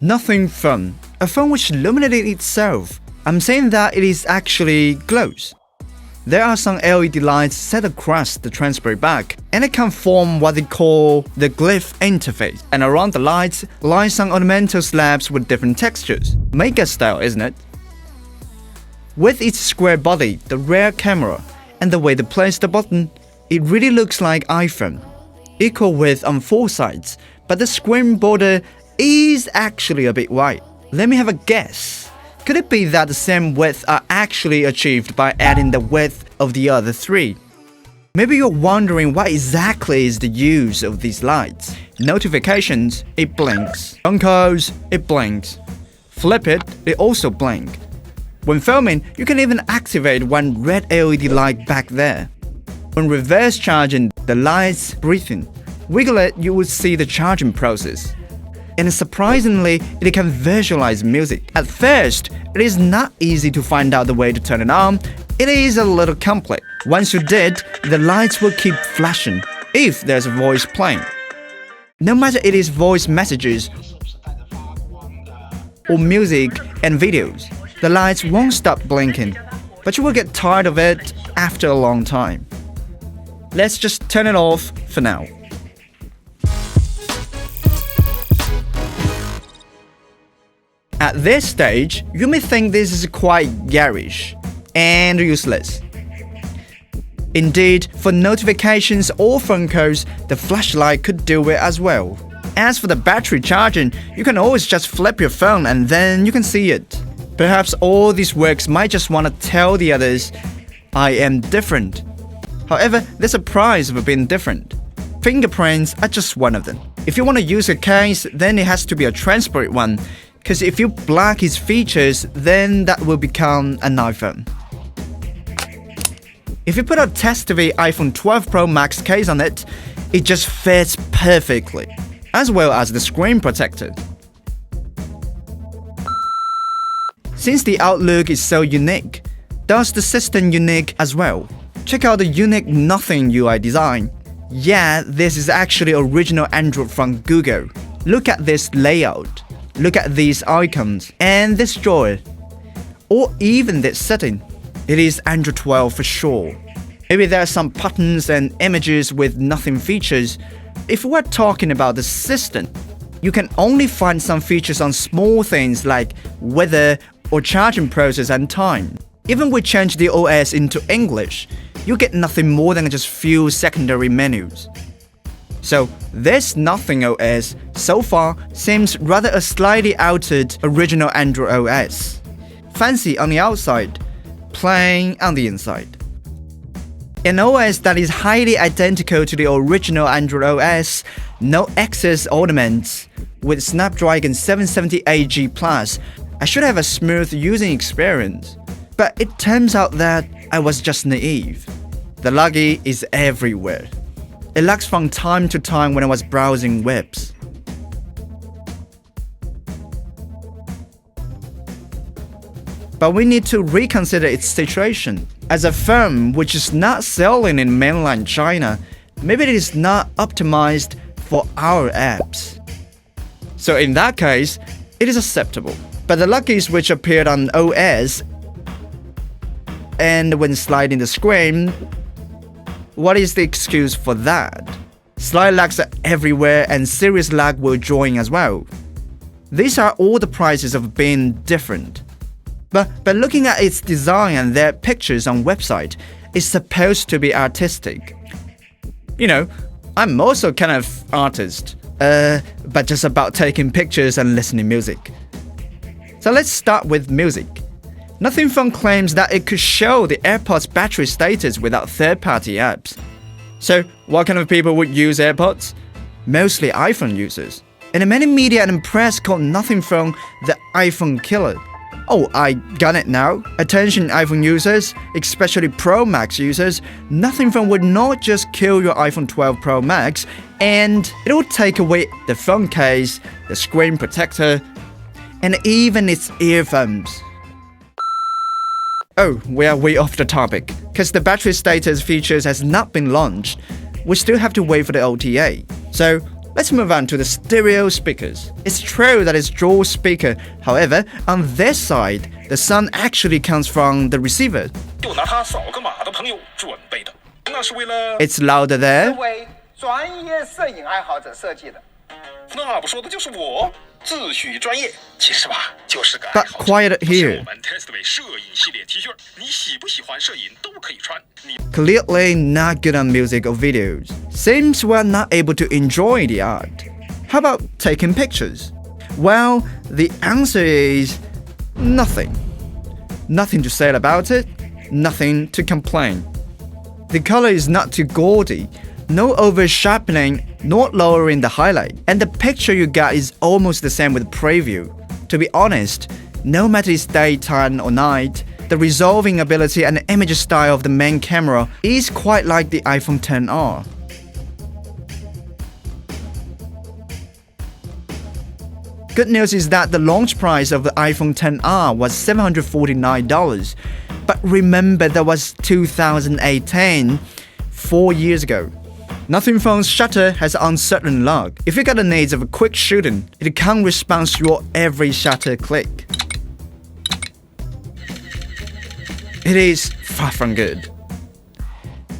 Nothing phone, a phone which illuminated itself. I'm saying that it is actually glows. There are some LED lights set across the transparent back, and it can form what they call the Glyph interface. And around the lights lie some ornamental slabs with different textures. Mega style, isn't it? With its square body, the rear camera, and the way they place the button, it really looks like iPhone. Equal width on 4 sides, but the screen border is actually a bit wide. Let me have a guess. Could it be that the same width are actually achieved by adding the width of the other 3? Maybe you're wondering what exactly is the use of these lights. Notifications, it blinks. Phone calls, it blinks. Flip it, it also blinks. When filming, you can even activate one red LED light back there. When reverse charging, the light's breathing. Wiggle it, you will see the charging process. And surprisingly, it can visualize music. At first, it is not easy to find out the way to turn it on. It is a little complex. Once you did, the lights will keep flashing if there's a voice playing. No matter it is voice messages or music and videos, the lights won't stop blinking, but you will get tired of it after a long time. Let's just turn it off for now. At this stage, you may think this is quite garish and useless. Indeed, for notifications or phone calls, the flashlight could do it as well. As for the battery charging, you can always just flip your phone and then you can see it. Perhaps all these works might just want to tell the others, I am different. However, there's a price of being different. Fingerprints are just one of them. If you want to use a case, then it has to be a transparent one, because if you block its features, then that will become an iPhone. If you put a test-to-be iPhone 12 Pro Max case on it, it just fits perfectly, as well as the screen protector. Since the outlook is so unique, does the system unique as well? Check out the unique Nothing UI design. Yeah, this is actually original Android from Google. Look at this layout. Look at these icons and this drawer, or even this setting. It is Android 12 for sure. Maybe there are some buttons and images with nothing features. If we're talking about the system, you can only find some features on small things like weather or charging process and time. Even we change the OS into English, you get nothing more than just few secondary menus. So this Nothing OS so far seems rather a slightly altered original Android OS. Fancy on the outside, plain on the inside. An OS that is highly identical to the original Android OS, no excess ornaments, with Snapdragon 778G+, I should have a smooth using experience. But it turns out that I was just naive. The loggy is everywhere. It lags from time to time when I was browsing webs. But we need to reconsider its situation. As a firm which is not selling in mainland China, maybe it is not optimized for our apps. So in that case, it is acceptable. But the loggies which appeared on OS and when sliding the screen, what is the excuse for that? Slide lags are everywhere and serious lag will join as well. These are all the prices of being different. But looking at its design and their pictures on website, it's supposed to be artistic. You know, I'm also kind of artist, but just about taking pictures and listening music. So let's start with music. Nothing Phone claims that it could show the AirPods battery status without third-party apps. So, what kind of people would use AirPods? Mostly iPhone users. And many media and press call Nothing Phone the iPhone killer. Oh, I got it now. Attention iPhone users, especially Pro Max users, Nothing Phone would not just kill your iPhone 12 Pro Max, and it would take away the phone case, the screen protector, and even its earphones. Oh, we are way off the topic, because the battery status features has not been launched. We still have to wait for the OTA. So, Let's move on to the stereo speakers. It's true that it's dual speaker, however, on this side, the sound actually comes from the receiver. It's louder there. But quieter here. Clearly not good on music or videos. Seems we're not able to enjoy the art. How about taking pictures? Well, the answer is nothing. Nothing to say about it, nothing to complain. The color is not too gaudy, no over-sharpening, not lowering the highlight, and the picture you got is almost the same with the preview. To be honest, no matter it's daytime or night, the resolving ability and image style of the main camera is quite like the iPhone XR. Good news is that the launch price of the iPhone XR was $749, but remember that was 2018, 4 years ago. Nothing Phone's shutter has uncertain luck. If you got the needs of a quick shooting, it can't respond to your every shutter click. It is far from good.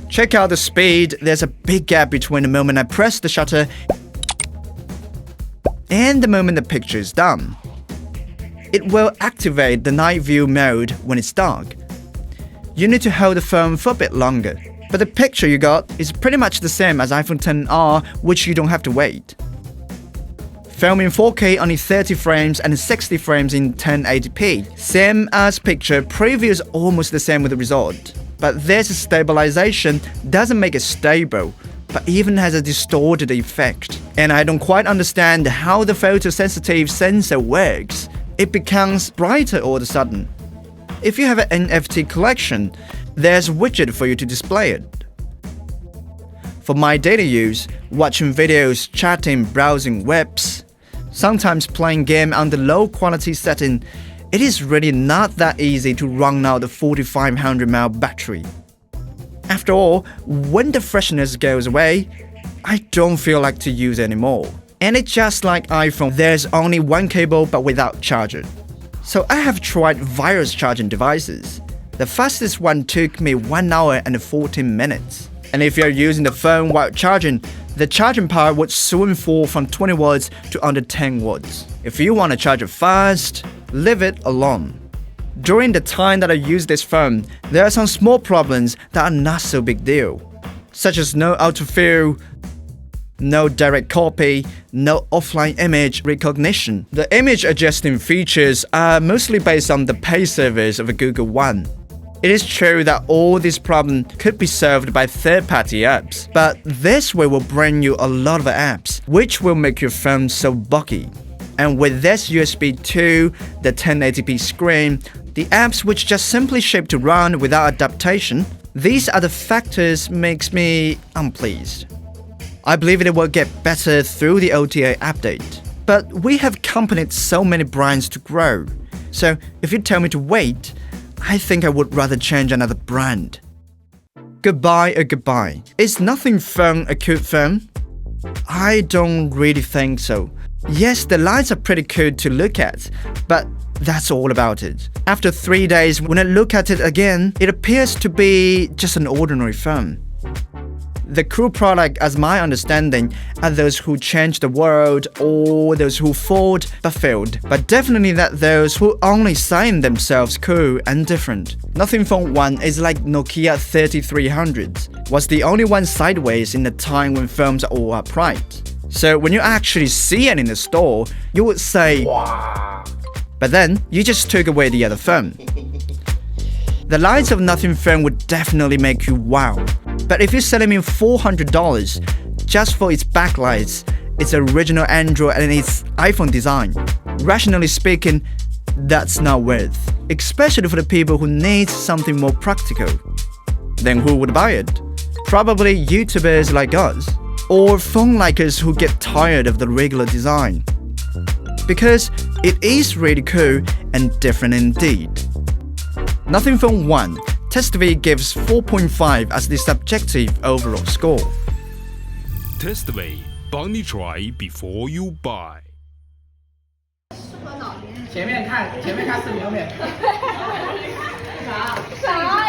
Check out the speed. There's a big gap between the moment I press the shutter and the moment the picture is done. It will activate the night view mode when it's dark. You need to hold the phone for a bit longer. But the picture you got is pretty much the same as iPhone XR, which you don't have to wait. Filming 4K only 30 frames and 60 frames in 1080p. Same as picture, preview is almost the same with the result. But this stabilization doesn't make it stable, but even has a distorted effect. And I don't quite understand how the photosensitive sensor works. It becomes brighter all of a sudden. If you have an NFT collection, there's a widget for you to display it. For my daily use, watching videos, chatting, browsing webs, sometimes playing game on the low quality setting, it is really not that easy to run out the 4500 mAh battery. After all, when the freshness goes away, I don't feel like to use it anymore. And it's just like iPhone, there's only one cable but without charger. So I have tried various charging devices. The fastest one took me 1 hour and 14 minutes. And if you're using the phone while charging, the charging power would soon fall from 20 watts to under 10 watts. If you want to charge it fast, leave it alone. During the time that I use this phone, there are some small problems that are not so big deal, such as no autofill, no direct copy, no offline image recognition. The image adjusting features are mostly based on the pay service of Google One. It is true that all these problems could be solved by third-party apps, but this way will bring you a lot of apps, which will make your phone so buggy. And with this USB 2, the 1080p screen, the apps which just simply shape to run without adaptation, these are the factors makes me unpleased. I believe it will get better through the OTA update. But we have accompanied so many brands to grow. So if you tell me to wait, I think I would rather change another brand. Goodbye or goodbye. Is Nothing Phone a cute phone? I don't really think so. Yes, the lights are pretty cool to look at, but that's all about it. After 3 days, when I look at it again, it appears to be just an ordinary phone. The cool product, as my understanding, are those who change the world or those who fought but failed. But definitely not those who only sign themselves cool and different. Nothing Phone 1 is like Nokia 3300. Was the only one sideways in the time when phones are all upright. So when you actually see it in the store, you would say, wow. But then you just took away the other phone. The lights of Nothing Phone would definitely make you wow. But if you're selling me $400 just for its backlights, its original Android and its iPhone design, rationally speaking, that's not worth. Especially for the people who need something more practical. Then who would buy it? Probably YouTubers like us. Or phone likers who get tired of the regular design. Because it is really cool and different indeed. Nothing Phone 1, TestV gives 4.5 as the subjective overall score. TestV 帮你 try before you buy。前面看视频后面。啥？